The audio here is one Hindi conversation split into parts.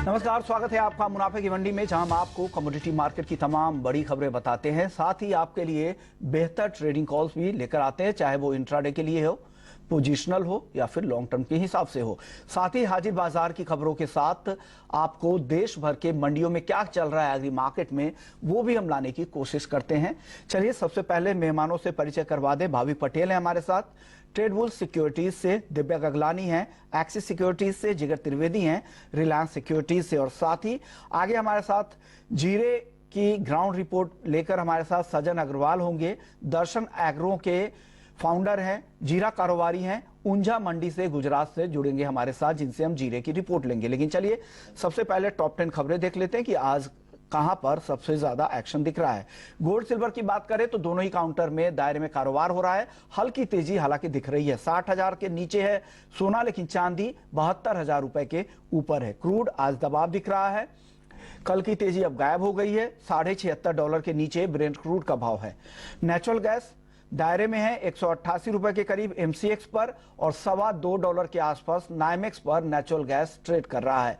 नमस्कार, स्वागत है आपका मुनाफे की मंडी में, जहां हम आपको कमोडिटी मार्केट की तमाम बड़ी खबरें बताते हैं। साथ ही आपके लिए बेहतर ट्रेडिंग कॉल्स भी लेकर आते हैं, चाहे वो इंट्राडे के लिए हो, पोजिशनल हो या फिर लॉन्ग टर्म के हिसाब से हो। साथ ही हाजिर बाजार की खबरों के साथ आपको देश भर के मंडियों में क्या चल रहा है एग्री मार्केट में, वो भी हम लाने की कोशिश करते हैं। चलिए सबसे पहले मेहमानों से परिचय करवा दें। भाविक पटेल है हमारे साथ, ट्रेडबुल सिक्योरिटीज से दिव्या गगलानी है, एक्सिस सिक्योरिटीज से जिगर त्रिवेदी हैं, रिलायंस सिक्योरिटीज से, और साथ ही आगे हमारे साथ जीरे की ग्राउंड रिपोर्ट लेकर हमारे साथ सजन अग्रवाल होंगे। दर्शन एग्रो के फाउंडर हैं, जीरा कारोबारी हैं, ऊंझा मंडी से गुजरात से जुड़ेंगे हमारे साथ, जिनसे हम जीरे की रिपोर्ट लेंगे। लेकिन चलिए सबसे पहले टॉप 10 खबरें देख लेते हैं कि आज कहां पर सबसे ज्यादा एक्शन दिख रहा है। गोल्ड सिल्वर की बात करें तो दोनों ही काउंटर में दायरे में कारोबार हो रहा है। हल्की तेजी हालांकि दिख रही है, 60,000 के नीचे है सोना, लेकिन चांदी 72,000 रुपए के ऊपर है। क्रूड आज दबाव दिख रहा है, कल की तेजी अब गायब हो गई है। $76 के नीचे ब्रेंट क्रूड का भाव है। नेचुरल गैस दायरे में है 188 रुपए के करीब एमसीएक्स पर, और $2.25 के आसपास नाइमेक्स पर नेचुरल गैस ट्रेड कर रहा है।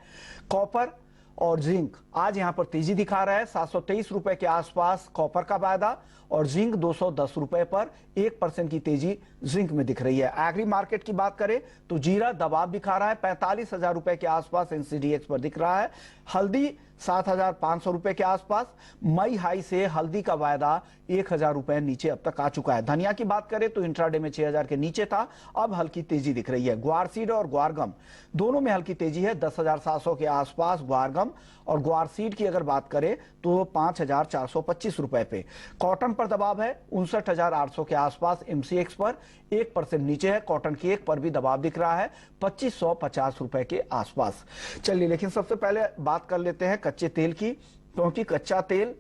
कॉपर और जिंक आज यहां पर तेजी दिखा रहा है, 723 रुपए के आसपास कॉपर का वायदा, और जिंक 210 रुपए पर 1% की तेजी जिंक में दिख रही है। एग्री मार्केट की बात करें तो जीरा दबाव दिखा रहा है, 45,000 रुपए के आसपास एनसीडीएक्स पर दिख रहा है। हल्दी 7,500 रुपए के आसपास, मई हाई से हल्दी का वायदा 1,000 रुपए नीचे अब तक आ चुका है। धनिया की बात करें तो इंट्राडे में 6,000 के नीचे था, अब हल्की तेजी दिख रही है। ग्वार सीड और ग्वारगम दोनों में हल्की तेजी है, 10,700 के आसपास ग्वारगम, और ग्वार सीड की अगर बात करें तो 5,425 रुपए पे। कॉटन पर दबाव है 59,800 के आसपास एमसीएक्स पर, 1% नीचे है। कॉटन की एक पर भी दबाव दिख रहा है 2,550 रुपए के आसपास। चलिए लेकिन सबसे पहले बात कर लेते हैं कच्चे तेल की, क्योंकि कच्चा तेल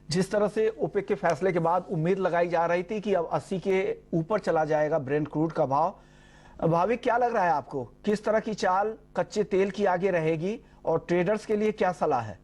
जिस तरह से ओपेक के फैसले के बाद उम्मीद लगाई जा रही थी कि अब 80 के ऊपर चला जाएगा ब्रेंट क्रूड का भाव। भाविक क्या लग रहा है आपको, किस तरह की चाल कच्चे तेल की आगे रहेगी और ट्रेडर्स के लिए क्या सलाह है?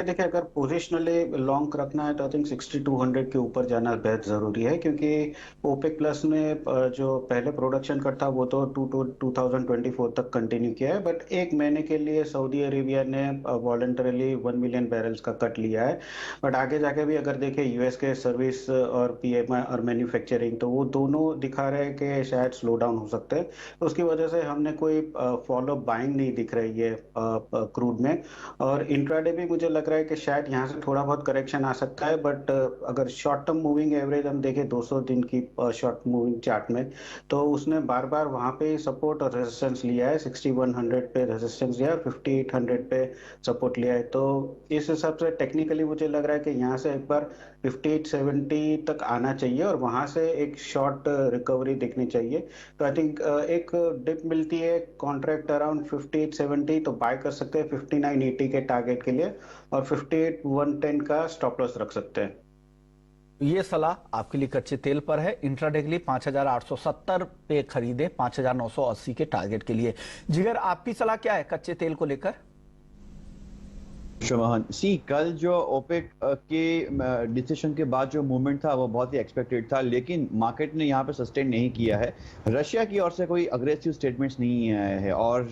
देखिए, अगर पोजिशनली लॉन्ग रखना है तो आई थिंक 6200 के ऊपर जाना बेहद जरूरी है, क्योंकि ओपेक प्लस ने जो पहले प्रोडक्शन कट था वो तो 2024 तक कंटिन्यू किया है, बट एक महीने के लिए सऊदी अरेबिया ने वॉलंटरली 1 मिलियन बैरल्स का कट लिया है। बट आगे जाके भी अगर देखें यूएस के सर्विस और पीएमआई और मैन्युफैक्चरिंग, तो वो दोनों दिखा रहे हैं कि शायद स्लो डाउन हो सकते हैं। तो उसकी वजह से हमने कोई फॉलो बाइंग नहीं दिख रही है क्रूड में। और इंट्राडे भी मुझे लग रहा है कि शायद यहाँ से थोड़ा बहुत करेक्शन आ सकता है, बट अगर शॉर्ट टर्म मूविंग एवरेज हम देखें 200 दिन की शॉर्ट मूविंग चार्ट में, तो उसने बार बार वहां पे सपोर्ट और रेजिस्टेंस लिया है। 6100 पे रेजिस्टेंस लिया है और 5800 पे सपोर्ट लिया है। तो इस हिसाब से टेक्निकली मुझे लग रहा है कि यहाँ से एक बार 5870 तक आना चाहिए और वहां से एक शॉर्ट रिकवरी दिखनी चाहिए। तो आई थिंक एक डिप मिलती है कॉन्ट्रैक्ट अराउंड 5870, तो बाय कर सकते हैं 5980 के टारगेट के लिए, और 58110 का स्टॉप लॉस रख सकते हैं। ये सलाह आपके लिए कच्चे तेल पर है। इंट्राडे के लिए 5,870 पे खरीदे, 5,980 के टारगेट के लिए। जिगर आपकी सलाह क्या है कच्चे तेल को लेकर? शोमोहन सी, कल जो ओपेक के डिसीजन के बाद जो मूवमेंट था वो बहुत ही एक्सपेक्टेड था, लेकिन मार्केट ने यहाँ पे सस्टेन नहीं किया है। रशिया की ओर से कोई अग्रेसिव स्टेटमेंट्स नहीं आए हैं, और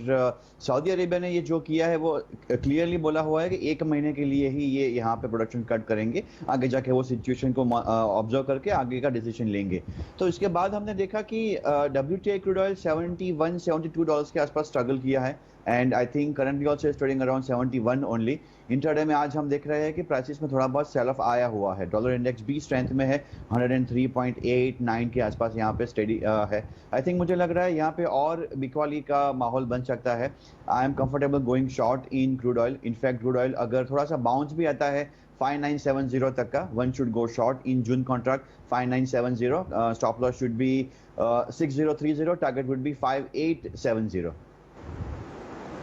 सऊदी अरेबिया ने ये जो किया है वो क्लियरली बोला हुआ है कि 1 महीने के लिए ही ये यहाँ पे प्रोडक्शन कट करेंगे, आगे जाके वो सिचुएशन को ऑब्जर्व करके आगे का डिसीजन लेंगे। तो इसके बाद हमने देखा कि WTI क्रूड ऑयल $71-72 के आसपास स्ट्रगल किया है, and I think currently also is trading around 71 only. Intraday में आज हम देख रहे हैं कि प्राइसेस में थोड़ा बहुत सेल ऑफ आया हुआ है। डॉलर इंडेक्स भी स्ट्रेंथ में है, 103.89 के आसपास यहाँ पे स्टेडी है। आई थिंक मुझे लग रहा है यहाँ पे और बिकवाली का माहौल बन सकता है। I am comfortable going short in crude oil. In fact crude oil अगर थोड़ा सा बाउंस भी आता है 5970 तक का, one should go short in June contract 5970। Stop loss should be 6030, target would B 5870।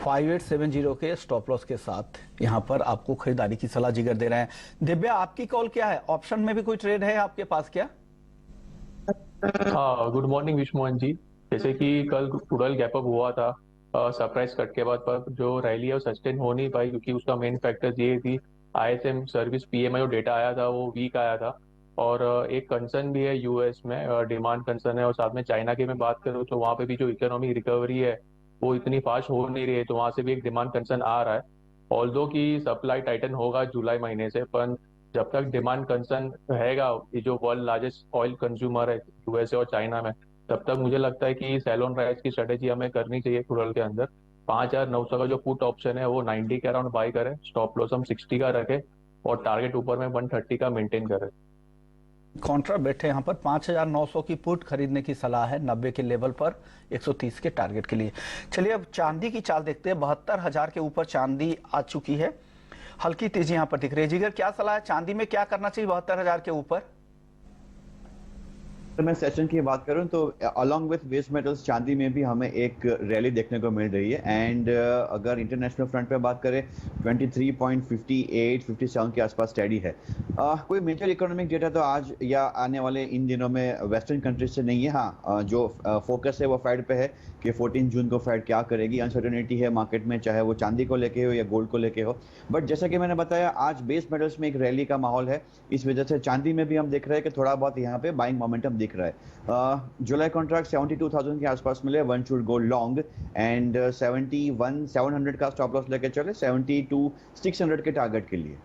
5870 के स्टॉप लॉस के साथ यहां पर आपको खरीदारी की सलाह जिगर दे रहे हैं। दिव्या आपकी कॉल क्या है? ऑप्शन में भी कोई ट्रेड है आपके पास क्या? हाँ, गुड मॉर्निंग विष्णुमोहन जी। जैसे कि कल क्रूड ऑयल गैप अप हुआ था सरप्राइज कट के बाद, पर जो रैली है वो सस्टेन हो नहीं पाई, क्योंकि उसका मेन फैक्टर ये थी आईएसएम सर्विस पीएमआई जो डेटा आया था वो वीक आया था। और एक कंसर्न भी है यूएस में, डिमांड कंसर्न है, और साथ में चाइना की मैं बात करूँ तो वहाँ पे भी जो इकोनॉमिक रिकवरी है वो इतनी फास्ट हो नहीं रही है, तो वहां से भी एक डिमांड कंसर्न आ रहा है। ऑल्दो की सप्लाई टाइटन होगा जुलाई महीने से, पर जब तक डिमांड कंसर्न रहेगा, ये जो वर्ल्ड लार्जेस्ट ऑयल कंज्यूमर है यूएसए और चाइना में, तब तक मुझे लगता है कि सेल ऑन राइज की स्ट्रेटेजी हमें करनी चाहिए क्रूडल के अंदर। 5,900 का जो पुट ऑप्शन है वो 90 के अराउंड बाई करें, स्टॉप लॉस हम 60 का रखें और टारगेट ऊपर में 130 का मेंटेन करें। कॉन्ट्रा बैठे यहाँ पर 5,900 की पुट खरीदने की सलाह है 90 के लेवल पर 130 के टारगेट के लिए। चलिए अब चांदी की चाल देखते हैं। 72,000 के ऊपर चांदी आ चुकी है, हल्की तेजी यहाँ पर दिख रही है। जिगर, क्या सलाह है, चांदी में क्या करना चाहिए 72,000 के ऊपर? तो मैं सेशन की बात करूं तो अलोंग विथ बेस मेटल्स चांदी में भी हमें एक रैली देखने को मिल रही है। एंड अगर इंटरनेशनल फ्रंट पे बात करें 23.58 57 के आसपास स्टडी है। कोई मेजर इकोनॉमिक डेटा तो आज या आने वाले इन दिनों में वेस्टर्न कंट्रीज से नहीं है। हाँ, जो फोकस है वो फेड पे है कि 14 जून को फेड क्या करेगी। अनसर्टेनिटी है मार्केट में, चाहे वो चांदी को लेके हो या गोल्ड को लेके हो। बट जैसा कि मैंने बताया, आज बेस मेटल्स में एक रैली का माहौल है, इस वजह से चांदी में भी हम देख रहे हैं कि थोड़ा बहुत यहाँ पे बाइंग मोमेंटम दिख रहा है। जुलाई कॉन्ट्रैक्ट 72,000 के आसपास मिले, one should go long. And 71,700 का स्टॉप लॉस लेके चले 72,600 के टारगेट के लिए।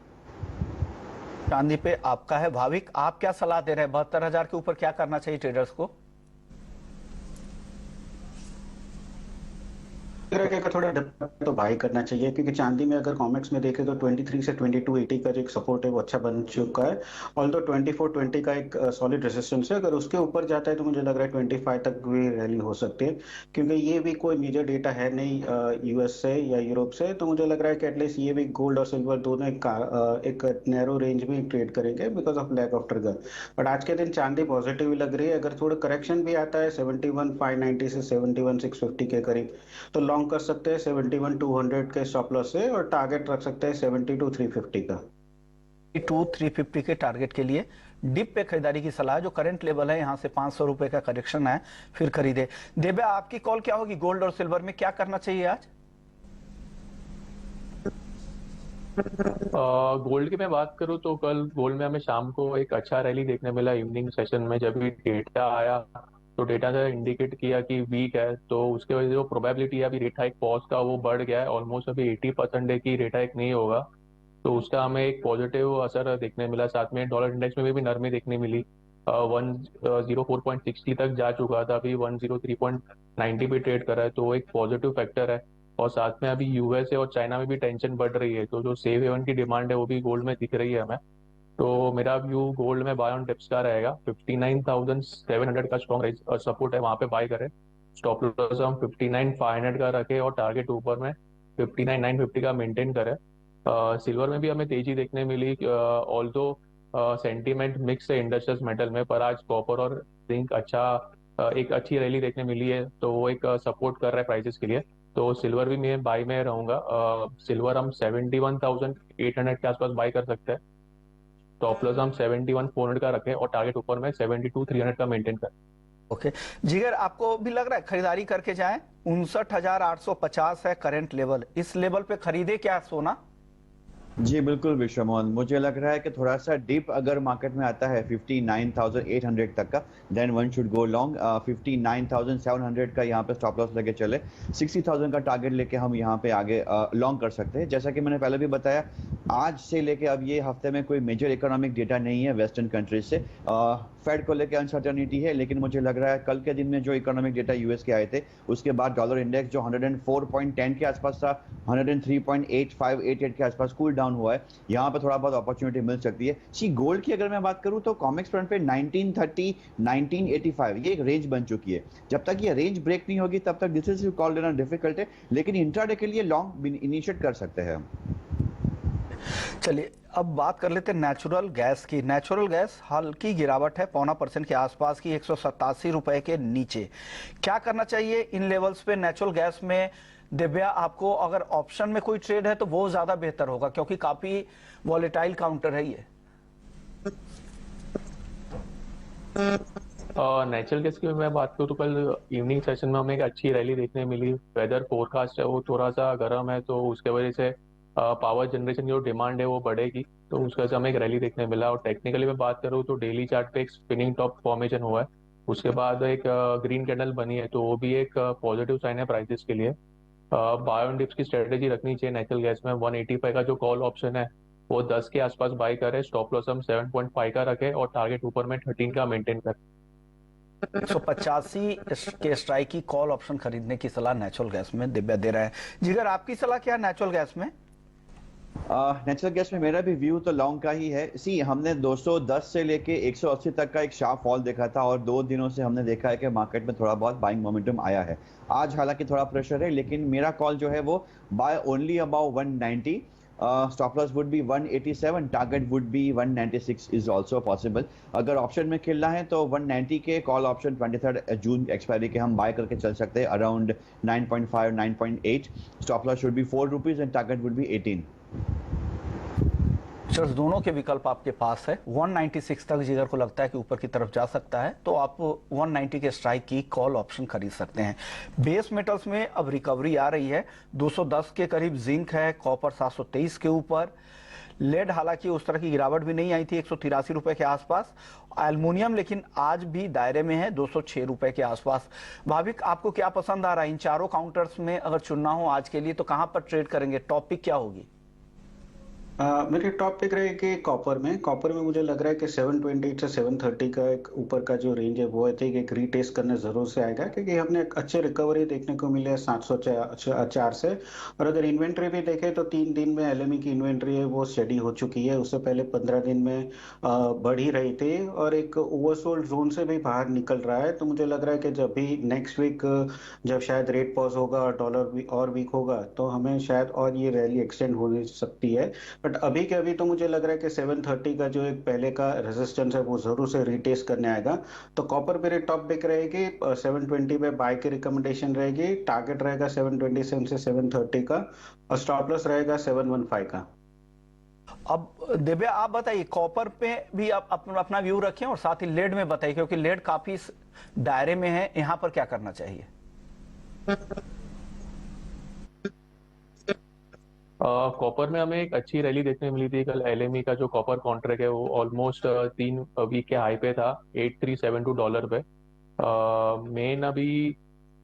चांदी पे आपका है भाविक, आप क्या सलाह दे रहे हैं? 72,000 के ऊपर क्या करना चाहिए ट्रेडर्स को? थोड़ा तो बाई करना चाहिए, क्योंकि चांदी में अगर कॉमेक्स में देखें तो 23 से 2280 का जो एक सपोर्ट है वो अच्छा बन चुका है। ऑल्दो 2420 का एक सॉलिड रेजिस्टेंस है, अगर उसके ऊपर जाता है तो मुझे लग रहा है 25 तक भी रैली हो सकती है, क्योंकि ये भी कोई मेजर डेटा है नहीं यूएस से या यूरोप से। तो मुझे लग रहा है कि एटलीस्ट ये भी गोल्ड और सिल्वर दोनों एक नैरो रेंज में ट्रेड करेंगे because of lack of trigger. But आज के दिन चांदी पॉजिटिव लग रही है। अगर थोड़ा करेक्शन भी आता है 71,590 से 71,650 के करीब, तो लॉन्ग कर सकते हैं 71,200 के स्टॉप लॉस से, और टारगेट रख सकते हैं 72,350 का। 72,350 के टारगेट के लिए डिप पे खरीदारी की सलाह, जो करंट लेवल है यहाँ से 500 रुपए का करेक्शन है, फिर खरीदे। देव्या, आपकी कॉल क्या होगी? गोल्ड और सिल्वर में क्या करना चाहिए आज? गोल्ड की मैं बात करूं तो कल गोल्ड में हमें शाम को एक अच्छा रैली देखने मिला इवनिंग सेशन में। जब भी डेटा आया तो डेटा से इंडिकेट किया कि वीक है, तो उसके वजह से जो प्रोबेबिलिटी है अभी रेट हाइक पॉज का वो बढ़ गया है। ऑलमोस्ट अभी 80% है कि रेट हाइक नहीं होगा, तो उसका हमें एक पॉजिटिव असर देखने मिला। साथ में डॉलर इंडेक्स में भी नरमी देखने मिली। 104.60 तक जा चुका था, अभी 103.90 पे ट्रेड कर रहा है, तो एक पॉजिटिव फैक्टर है। और साथ में अभी यूएसए और चाइना में भी टेंशन बढ़ रही है, तो जो सेफ हेवन की डिमांड है वो भी गोल्ड में दिख रही है हमें। तो मेरा व्यू गोल्ड में बाय ऑन डिप्स का रहेगा। 59,700 का स्ट्रॉन्ग सपोर्ट है, वहां पे बाय करें। स्टॉप लॉस हम 59,500 का रखें और टारगेट ऊपर में 59,950 का मेंटेन करें। सिल्वर में भी हमें तेजी देखने मिली, ऑल्दो सेंटीमेंट मिक्स है इंडस्ट्रियल मेटल में, पर आज कॉपर और जिंक एक अच्छी रैली देखने मिली है, तो वो एक सपोर्ट कर रहा है प्राइसेस के लिए। तो सिल्वर भी मैं बाई में रहूंगा। सिल्वर हम 71,800 के आसपास बाई कर सकते हैं। स्टॉप लॉस हम 71,400 का रखें और टारगेट ऊपर में 72,300 का मेंटेन करें। ओके जिगर, आपको भी लग रहा है खरीदारी करके जाएं? 59,850 है करंट लेवल, इस लेवल पे खरीदे क्या सोना? जी बिल्कुल विश्वमोहन, मुझे लग रहा है कि थोड़ा सा डिप अगर मार्केट में आता है 59,800 तक का, then one should go long. 59,700 का यहाँ पे स्टॉप लॉस लेके चले, 60,000 का टारगेट लेके हम यहाँ पे आगे लॉन्ग कर सकते हैं। जैसा कि मैंने पहले भी बताया, आज से लेके अब ये हफ्ते में कोई मेजर इकोनॉमिक डेटा नहीं है वेस्टर्न कंट्रीज से। फेड को लेके अनसर्टेनिटी है, लेकिन मुझे लग रहा है कल के दिन में जो इकोनॉमिक डेटा यूएस के आए थे, उसके बाद डॉलर इंडेक्स जो 104.10 के आसपास था, 103.8588 के आसपास कूल डाउन हुआ है। यहाँ पे थोड़ा बहुत अपॉर्चुनिटी मिल सकती है। सी गोल्ड की अगर मैं बात करूँ तो कॉमेक्स फ्रंट पे 1930 1985 ये एक रेंज बन चुकी है। जब तक ये रेंज ब्रेक नहीं होगी तब तक डिसीजन कॉल लेना डिफिकल्ट है, लेकिन इंट्राडे के लिए लॉन्ग इनिशिएट कर सकते हैं। चलिए अब बात कर लेते हैं नेचुरल गैस की। नेचुरल गैस हल्की गिरावट है, 0.25% के आसपास की, 187 रुपए के नीचे। क्या करना चाहिए इन लेवल्स पे नेचुरल गैस में? दिव्या, आपको अगर ऑप्शन में कोई ट्रेड है तो वो ज्यादा बेहतर होगा, क्योंकि काफी वॉलेटाइल काउंटर है ये। नेचुरल गैस की मैं बात करूँ तो कल इवनिंग सेशन में हमें एक अच्छी रैली देखने मिली। वेदर फोरकास्ट है वो थोड़ा सा गर्म है, तो उसके वजह से पावर जनरेशन की जो डिमांड है वो बढ़ेगी, तो उसके वजह से हमें एक रैली देखने मिला। और टेक्निकली मैं बात करूँ तो डेली चार्ट पे एक स्पिनिंग टॉप फॉर्मेशन हुआ है, उसके बाद एक ग्रीन कैंडल बनी है, तो वो भी एक पॉजिटिव साइन है प्राइसेस के लिए। बाय ऑन डिप्स की स्ट्रेटेजी रखनी चाहिए नेचुरल गैस में। 185 का जो कॉल ऑप्शन है वो 10 के आसपास बाई करे, स्टॉप लॉस हम 7.5 का रखे और टारगेट ऊपर में 13 का मेंटेन करें। 185 के स्ट्राइक की कॉल ऑप्शन खरीदने की सलाह नेचुरल गैस में दिव्या दे रहा है। जिगर, आपकी सलाह क्या है नेचुरल गैस में? नेचुरल गैस में मेरा भी व्यू तो लॉन्ग का ही है। सी हमने 210 से लेके 180 तक का एक शार्प फॉल देखा था और 2 दिनों से हमने देखा है कि मार्केट में थोड़ा बहुत बाइंग मोमेंटम आया है। आज हालांकि थोड़ा प्रेशर है, लेकिन मेरा कॉल जो है वो buy only about 190। Stop loss would be 187, target would be 196 is also possible. अगर ऑप्शन में खेलना है तो 190 के कॉल ऑप्शन 23 जून एक्सपायरी के हम बाय करके चल सकते हैं around 9.5 9.8। Stop loss should be 4 rupees and target would B 18। Sir, दोनों के विकल्प आपके पास है। 196 तक जिगर को लगता है कि ऊपर की तरफ जा सकता है, तो आप 190 के स्ट्राइक की कॉल ऑप्शन खरीद सकते हैं। बेस मेटल्स में अब रिकवरी आ रही है। 210 के करीब जिंक है, कॉपर 723 के ऊपर, लेड हालांकि उस तरह की गिरावट भी नहीं आई थी, 183 रुपए के आसपास। एल्युमिनियम लेकिन आज भी दायरे में है, 206 रुपए के आसपास। भाविक, आपको क्या पसंद आ रहा है? इन चारों काउंटर्स में अगर चुनना हो आज के लिए तो कहां पर ट्रेड करेंगे? टॉप पिक क्या होगी? मेरी टॉप पिक रहेगी कॉपर में। कॉपर में मुझे लग रहा है कि 720 से 730 का एक ऊपर का जो रेंज है वो आई थिंक एक रीटेस्ट करने जरूर से आएगा, क्योंकि हमने एक अच्छे रिकवरी देखने को मिले है 704 से। और अगर इन्वेंट्री भी देखें तो 3 दिन में एलएमई की इन्वेंट्री है वो स्टडी हो चुकी है। उससे पहले 15 दिन में बढ़ ही रही थी और एक ओवरसोल्ड जोन से भी बाहर निकल रहा है। तो मुझे लग रहा है कि जब भी नेक्स्ट वीक जब शायद रेट पॉज होगा और डॉलर भी और वीक होगा तो हमें शायद और ये रैली एक्सटेंड हो सकती है। बट अभी के अभी तो मुझे लग रहा है कि 730 का जो एक पहले का रेजिस्टेंस है वो जरूर से रिटेस्ट करने आएगा। तो कॉपर मेरी टॉप पिक रहेगी। 720 पे बाय की रिकमेंडेशन रहेगी। टारगेट रहेगा 727 से 730 का और स्टॉप लॉस रहेगा 715 का। अब दिव्या, आप बताइए, कॉपर पे भी आप अपना व्यू रखें और साथ ही लेड में बताइए, क्योंकि लेड काफी दायरे में है, यहाँ पर क्या करना चाहिए? कॉपर में हमें एक अच्छी रैली देखने मिली थी कल। एलएमई का जो कॉपर कॉन्ट्रैक्ट है वो ऑलमोस्ट 3 वीक के हाई पे था, $8372 पे। मेन अभी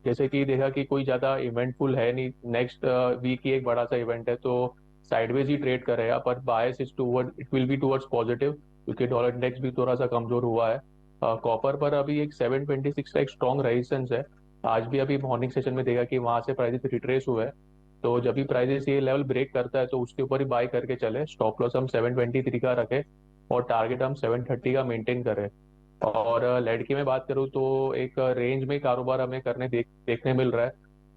जैसे कि देखा कि कोई ज्यादा इवेंटफुल है नहीं, नेक्स्ट वीक ही एक बड़ा सा इवेंट है, तो साइडवेज ही ट्रेड करेगा, पर बायस is toward, it will be towards positive, क्योंकि डॉलर इंडेक्स भी थोड़ा सा कमजोर हुआ है। कॉपर पर अभी एक 726 का एक स्ट्रॉन्ग रेजिस्टेंस है। आज भी अभी मॉर्निंग सेशन में देखा कि वहां से प्राइसेस रिट्रेस हुए हैं, तो जब भी प्राइसेस ये लेवल ब्रेक करता है तो उसके ऊपर ही बाय करके चले। स्टॉप लॉस हम 723 का रखें और टारगेट हम 730 का मेंटेन करें। और लेड की मैं बात करूँ तो एक रेंज में कारोबार हमें करने देखने मिल रहा है।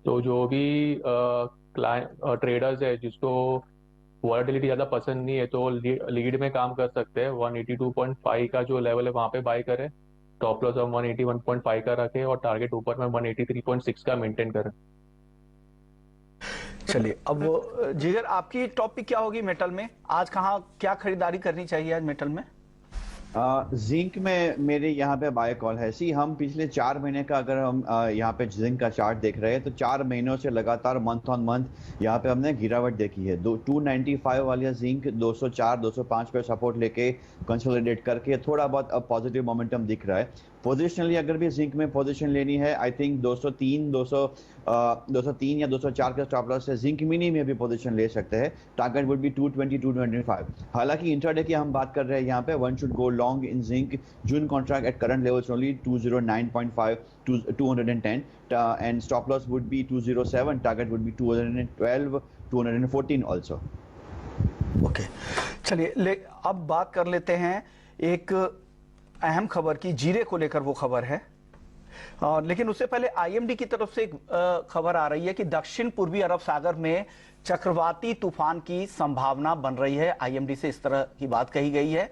तो जो भी ट्रेडर्स है जिसको वॉलेटिलिटी ज्यादा पसंद नहीं है तो लीड में काम कर सकते हैं। 182.5 का जो लेवल है वहां पे बाय करें, स्टॉप लॉस हम 181.5 का रखें और टारगेट ऊपर में 183.6 का मेंटेन करें। चलिए, अब जिगर, आपकी टॉपिक क्या होगी मेटल में? आज कहाँ क्या खरीदारी करनी चाहिए आज मेटल में? जिंक में मेरे यहाँ पे बाय कॉल है। सी हम पिछले 4 महीने का अगर हम यहाँ पे जिंक का चार्ट देख रहे हैं तो 4 महीनों से लगातार मंथ ऑन मंथ यहाँ पे हमने गिरावट देखी है। 295 वाली जिंक 204 205 पे सपोर्ट लेके कंसोलिडेट करके थोड़ा बहुत अब पॉजिटिव मोमेंटम दिख रहा है। पोजिशनली अगर भी जिंक में पोजीशन लेनी है, आई थिंक 203 या 204 के स्टॉप लॉस से जिंक मिनी में भी पोजीशन ले सकते हैं। Target would B 220 225। हालांकि इंट्राडे की हम बात कर रहे हैं यहाँ पे, one should go long in zinc. June contract at current levels only 209.5 210 and stop loss would B 207। Target would B 212 214 also. Okay, चलिए अब बात कर लेते हैं एक अहम खबर की। जीरे को लेकर वो खबर है, लेकिन उससे पहले आईएमडी की तरफ से एक खबर आ रही है कि दक्षिण पूर्वी अरब सागर में चक्रवाती तूफान की संभावना बन रही है। आईएमडी से इस तरह की बात कही गई है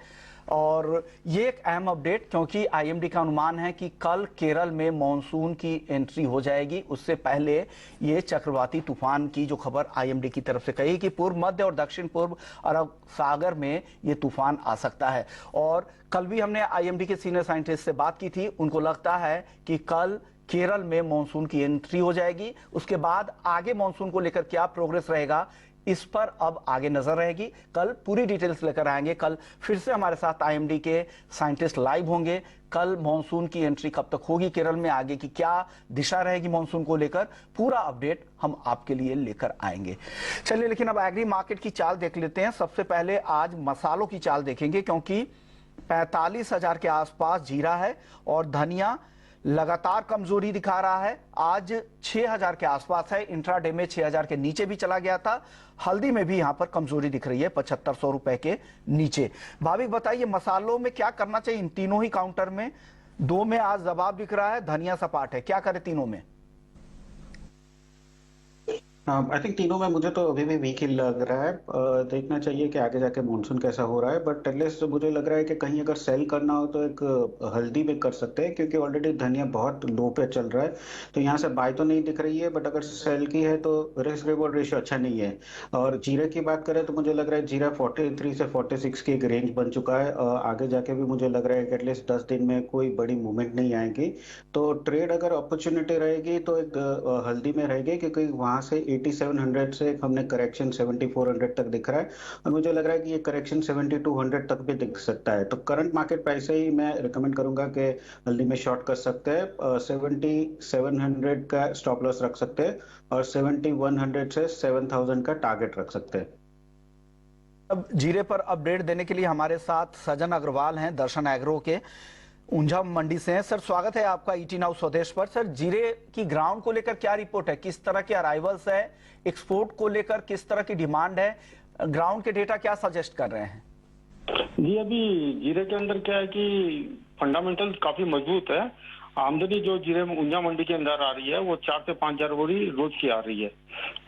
और ये एक अहम अपडेट, क्योंकि आईएमडी का अनुमान है कि कल केरल में मॉनसून की एंट्री हो जाएगी। उससे पहले ये चक्रवाती तूफान की जो खबर आईएमडी की तरफ से कही कि पूर्व मध्य और दक्षिण पूर्व अरब सागर में ये तूफान आ सकता है। और कल भी हमने आईएमडी के सीनियर साइंटिस्ट से बात की थी, उनको लगता है कि कल केरल में मॉनसून की एंट्री हो जाएगी। उसके बाद आगे मॉनसून को लेकर क्या प्रोग्रेस रहेगा इस पर अब आगे नजर रहेगी। कल पूरी डिटेल्स लेकर आएंगे। कल फिर से हमारे साथ आईएमडी के साइंटिस्ट लाइव होंगे। कल मॉनसून की एंट्री कब तक होगी केरल में, आगे की क्या दिशा रहेगी मॉनसून को लेकर, पूरा अपडेट हम आपके लिए लेकर आएंगे। चलिए, लेकिन अब एग्री मार्केट की चाल देख लेते हैं। सबसे पहले आज मसालों की चाल देखेंगे, क्योंकि 45,000 के आसपास जीरा है और धनिया लगातार कमजोरी दिखा रहा है। आज 6,000 के आसपास है, इंट्राडे में 6,000 के नीचे भी चला गया था। हल्दी में भी यहां पर कमजोरी दिख रही है, 7,500 रुपए के नीचे। भाविक बताइए, मसालों में क्या करना चाहिए इन तीनों ही काउंटर में? दो में आज दबाव दिख रहा है, धनिया सपाट है, क्या करें तीनों में? आई थिंक तीनों में मुझे तो अभी भी वीक ही लग रहा है। देखना चाहिए कि आगे जाके मानसून कैसा हो रहा है, बट एटलीस्ट मुझे लग रहा है कि कहीं अगर सेल करना हो तो एक हल्दी में कर सकते हैं, क्योंकि ऑलरेडी धनिया बहुत लो पे चल रहा है। तो यहाँ से बाय तो नहीं दिख रही है, बट अगर सेल की है तो रिस्क रिवॉर्ड रेशियो अच्छा नहीं है। और जीरे की बात करें तो मुझे लग रहा है जीरा 43 से 46 की एक रेंज बन चुका है। आगे जाके भी मुझे लग रहा है कि एटलीस्ट 10 दिन में कोई बड़ी मूवमेंट नहीं आएगी। तो ट्रेड अगर अपॉर्चुनिटी रहेगी तो एक हल्दी में रहेगी, क्योंकि वहां से 8700 से हमने करेक्शन 7400 तक दिख रहा है, और मुझे लग रहा है कि ये करेक्शन 7200 तक भी दिख सकता है। तो करंट मार्केट प्राइस से ही मैं रिकमेंड करूंगा कि हल्दी में शॉर्ट कर सकते हैं। 7700 का स्टॉप लॉस रख सकते हैं और 7100 से 7000 का टारगेट रख सकते हैं। अब जीरे पर अपडेट देने के लिए हमारे साथ सजन अग्रवाल हैं, दर्शन एग्रो के ऊंझा मंडी से हैं। सर, स्वागत है आपका ईटी नाउ स्वदेश पर। सर, जीरे की ग्राउंड को लेकर क्या रिपोर्ट है, किस तरह के अराइवल्स है, एक्सपोर्ट को लेकर किस तरह की डिमांड है, ग्राउंड के डेटा क्या सजेस्ट कर रहे हैं? जी, अभी जीरे के अंदर क्या है कि फंडामेंटल काफी मजबूत है। आमदनी जो जीरे में ऊंझा मंडी के अंदर आ रही है वो 4 से 5 हजार बोरी रोज की आ रही है।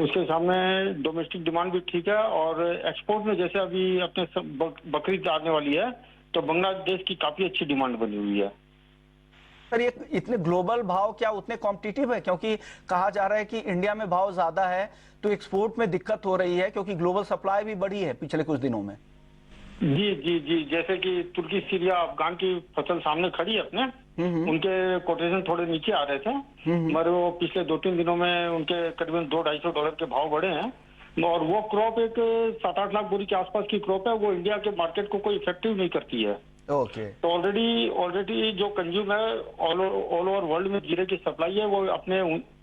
उसके सामने डोमेस्टिक डिमांड भी ठीक है, और एक्सपोर्ट में जैसे अभी अपने बकरीद आने वाली है तो बांग्लादेश की काफी अच्छी डिमांड बनी हुई है। सर, ये इतने ग्लोबल भाव क्या उतने कॉम्पिटिटिव है? क्योंकि कहा जा रहा है कि इंडिया में भाव ज्यादा है तो एक्सपोर्ट में दिक्कत हो रही है, क्योंकि ग्लोबल सप्लाई भी बढ़ी है पिछले कुछ दिनों में। जी जी जी, जैसे कि तुर्की, सीरिया, अफगान की फसल सामने खड़ी है अपने, उनके कोटेशन थोड़े नीचे आ रहे थे, मगर वो पिछले 2-3 दिनों में उनके करीबन $200-250 के भाव बढ़े हैं। और वो क्रॉप एक 7-8 लाख बोरी के आसपास की क्रॉप है, वो इंडिया के मार्केट को कोई इफेक्टिव नहीं करती है। ओके। तो ऑलरेडी जो कंज्यूम है ऑल ओवर वर्ल्ड में जीरे की सप्लाई है वो अपने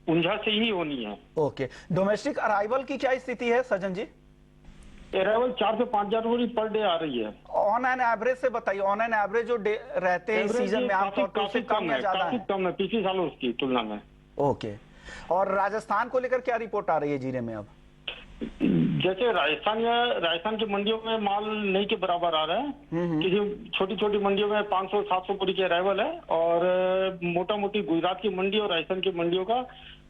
ऊंझा से ही होनी है। ओके, डोमेस्टिक अराइवल की क्या स्थिति है सजन जी? अराइवल 4 से 5 हजार बोरी पर डे आ रही है। ऑन एन एवरेज से बताइए, ऑन एन एवरेज जो रहते हैं इस सीजन में आमतौर पर उससे कम या ज्यादा है? कम है पिछले सालों की तुलना में। ओके, और राजस्थान को लेकर क्या रिपोर्ट आ रही है जीरे में अब? जैसे राजस्थान की मंडियों में माल नहीं के बराबर आ रहा है। किसी छोटी छोटी मंडियों में 500-700 बोरी की अराइवल है, और मोटा मोटी गुजरात की मंडी और राजस्थान की मंडियों का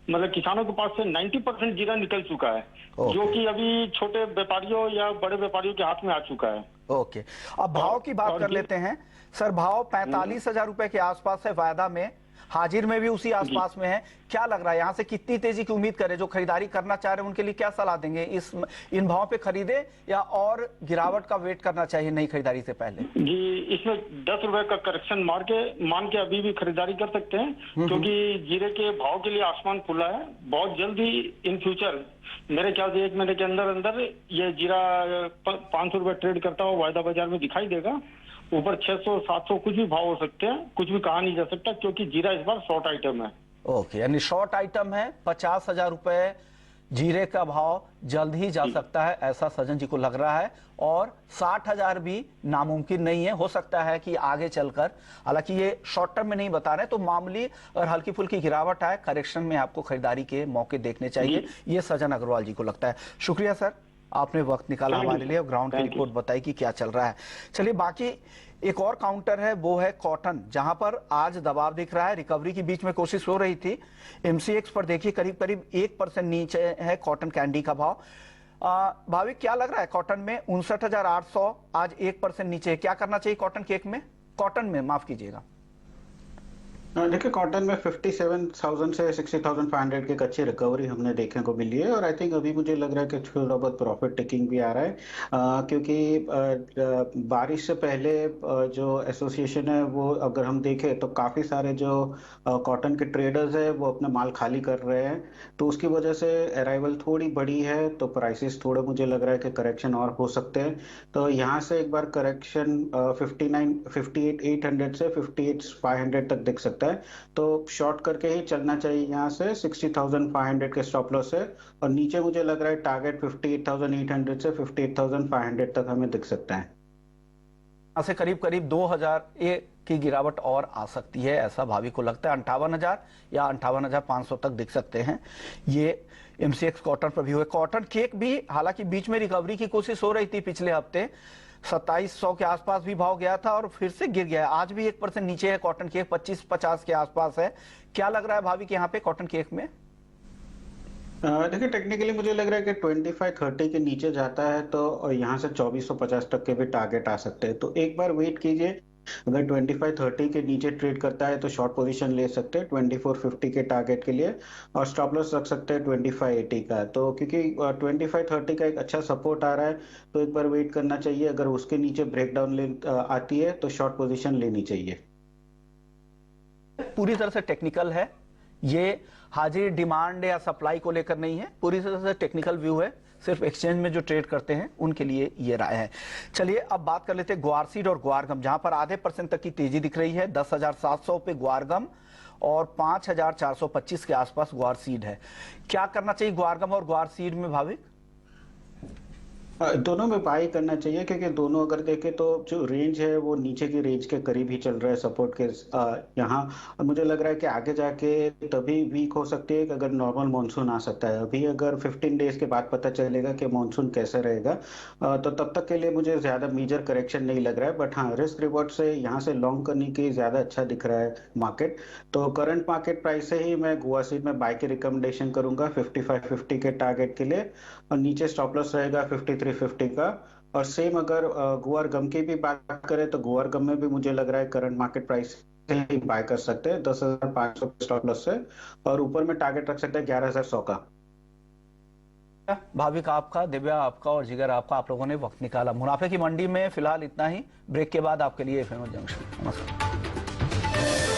मतलब किसानों के पास से 90% जीरा निकल चुका है, जो कि अभी छोटे व्यापारियों या बड़े व्यापारियों के हाथ में आ चुका है। ओके, अब भाव की बात कर लेते हैं। सर, भाव 45,000 रुपए के आसपास है वायदा में, हाजिर में भी उसी आसपास में है। क्या लग रहा है यहाँ से कितनी तेजी की उम्मीद करें? जो खरीदारी करना चाह रहे हैं उनके लिए क्या सलाह देंगे? इन भाव पे खरीदे या और गिरावट का वेट करना चाहिए नई खरीदारी से पहले? जी, इसमें 10 रुपए का करेक्शन मान के अभी भी खरीदारी कर सकते हैं, क्योंकि जीरे के भाव के लिए आसमान खुला है। बहुत जल्दी इन फ्यूचर मेरे ख्याल से 1 महीने के अंदर ये जीरा 500 रुपए ट्रेड करता हुआ वायदा बाजार में दिखाई देगा। ऊपर 600-700 कुछ भी भाव हो सकते हैं, कुछ भी कहा नहीं जा सकता, क्योंकि जीरा इस बार शॉर्ट आइटम है। ओके, यानी शॉर्ट आइटम है। 50,000 रुपए जीरे का भाव जल्द ही जा सकता है, ऐसा सजन जी को लग रहा है। और 60,000 भी नामुमकिन नहीं है, हो सकता है कि आगे चलकर, हालांकि ये शॉर्ट टर्म में नहीं बता रहे, तो मामूली और हल्की फुल्की गिरावट आए, करेक्शन में आपको खरीदारी के मौके देखने चाहिए, ये सजन अग्रवाल जी को लगता है। शुक्रिया सर, आपने वक्त निकाला हमारे लिए और ग्राउंड की रिपोर्ट बताई कि क्या चल रहा है। चलिए, बाकी एक और काउंटर है, वो है कॉटन, जहां पर आज दबाव दिख रहा है। रिकवरी की बीच में कोशिश हो रही थी। एमसीएक्स पर देखिए करीब करीब 1% नीचे है कॉटन कैंडी का भाव। भाविक, क्या लग रहा है कॉटन में? 59,800 आज 1% नीचे है। क्या करना चाहिए कॉटन केक में, कॉटन में, माफ कीजिएगा? देखिए कॉटन में 57,000 से 60,500 की एक अच्छी रिकवरी हमने देखने को मिली है और आई थिंक अभी मुझे लग रहा है कि थोड़ा बहुत प्रॉफिट टेकिंग भी आ रहा है क्योंकि बारिश से पहले जो एसोसिएशन है वो अगर हम देखें तो काफ़ी सारे जो कॉटन के ट्रेडर्स है वो अपना माल खाली कर रहे हैं, तो उसकी वजह से अराइवल थोड़ी बड़ी है, तो प्राइसेस थोड़े मुझे लग रहा है कि करेक्शन और हो सकते हैं। तो यहाँ से एक बार करेक्शन 58,800 से 58,500 तक दिख सकता है, तो शॉर्ट करके ही चलना चाहिए। यहाँ से 60,500 के स्टॉप लॉस है और नीचे मुझे लग रहा है टारगेट 58,800 से 58,500 तक हमें दिख सकता है। यहाँ से करीब करीब 2,000 की गिरावट और आ सकती है, ऐसा भावी को लगता है। 58,000 या 58,500 तक दिख सकते हैं। ये एमसीएक्स कॉटन पर भी हुए। कॉटन केक भी हालांकि बीच में रिकवरी की कोशिश हो रही थी, पिछले हफ्ते 2700 के आसपास भी भाव गया था और फिर से गिर गया है। आज भी 1% नीचे है कॉटन केक, 25-50 के आसपास है। क्या लग रहा है भावी कि यहाँ पे कॉटन केक में? देखिए टेक्निकली मुझे लग रहा है कि 25-30 के नीचे जाता है तो यहाँ से 2450 तक के भी टारगेट आ सकते हैं, तो एक बार वेट कीजिए। अगर 25-30 के नीचे ट्रेड करता है तो शॉर्ट पोजीशन ले सकते हैं 2450 के टारगेट के लिए और स्टॉप लॉस रख सकते हैं 2580 का, तो क्योंकि 2530 का एक अच्छा सपोर्ट आ रहा है तो एक बार वेट करना चाहिए। अगर उसके नीचे ब्रेकडाउन आती है तो शॉर्ट पोजीशन लेनी चाहिए। पूरी तरह से टेक्निकल है ये, हाजिर डिमांड या सप्लाई को लेकर नहीं है, पूरी तरह से टेक्निकल व्यू है। सिर्फ एक्सचेंज में जो ट्रेड करते हैं उनके लिए ये राय है। चलिए अब बात कर लेते हैं ग्वारसीड और ग्वारगम, जहां पर आधे % तक की तेजी दिख रही है। 10,700 पे ग्वारगम और 5,425 के आसपास ग्वारसीड है। क्या करना चाहिए ग्वारगम और ग्वारसीड में भाविक? दोनों में बाई करना चाहिए क्योंकि दोनों अगर देखें तो जो रेंज है वो नीचे की रेंज के करीब ही चल रहा है सपोर्ट के यहाँ, और मुझे लग रहा है कि आगे जाके तभी वीक हो सकती है कि अगर नॉर्मल मॉनसून आ सकता है। अभी अगर 15 डेज के बाद पता चलेगा कि मॉनसून कैसे रहेगा तो तब तक के लिए मुझे ज्यादा मेजर करेक्शन नहीं लग रहा है, बट हाँ रिस्क रिवॉर्ड से यहाँ से लॉन्ग करने की ज्यादा अच्छा दिख रहा है मार्केट। तो करंट मार्केट प्राइस से ही मैं गोवा सीड में बाय की रिकमेंडेशन करूंगा 5550 के टारगेट के लिए, और नीचे स्टॉप लॉस रहेगा 5350 का। और सेम अगर गोवा गम की भी बात करें तो गोवा गम में भी मुझे लग रहा है करंट मार्केट प्राइस से ही बाय कर सकते हैं 10,500 स्टॉप लॉस से, और ऊपर में टारगेट रख सकते हैं 11,100 का। भाविक आपका, दिव्या आपका और जिगर आपका, आप लोगों ने वक्त निकाला। मुनाफे की मंडी में फिलहाल इतना ही। ब्रेक के बाद आपके लिए एफएम जंक्शन। नमस्कार।